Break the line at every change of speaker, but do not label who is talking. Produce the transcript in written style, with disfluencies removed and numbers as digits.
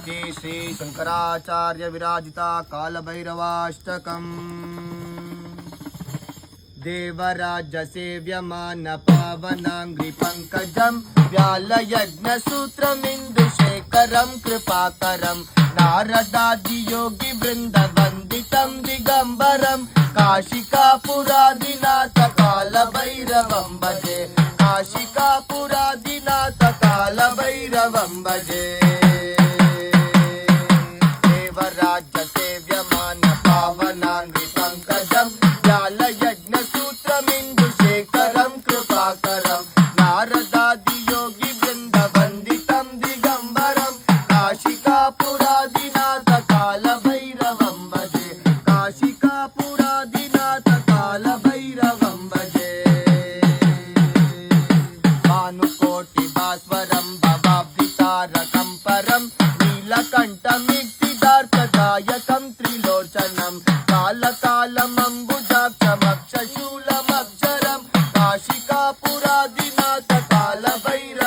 इति श्री शंकराचार्य विराजिता कालभैरवाष्टकम्। देवराज सेव्यमान पावनांग्रि पंकजं व्यालयज्ञसूत्रमिन्दुशेखरं कृपाकरं नारदादि योगी वृंद वंदितं दिगंबरं काशिकापुरादिनाथ कालभैरवं भजे काशिकापुरादिनाथ कालभैरवं भजे। देवराज सेव्यमान पावनांग्रि पंकजं व्यालयज्ञसूत्रमिन्दुशेखरं कृपाकरं नारदादि योगी वृंद वंदितं दिगंबरं काशिकापुरादिनाथ कालभैरवं भजे काशिकापुरादिनाथ कालभैरवं भजे। भानुकोटि भास्वरं भवाब्धितारकं परं नीलकण्ठमिक्तिदार्कदायकं त्रिलोचनं कालकालमम्बुजाक्षमक्षशूलमक्षरं काशिकापुरादिनाथ कालभैरवं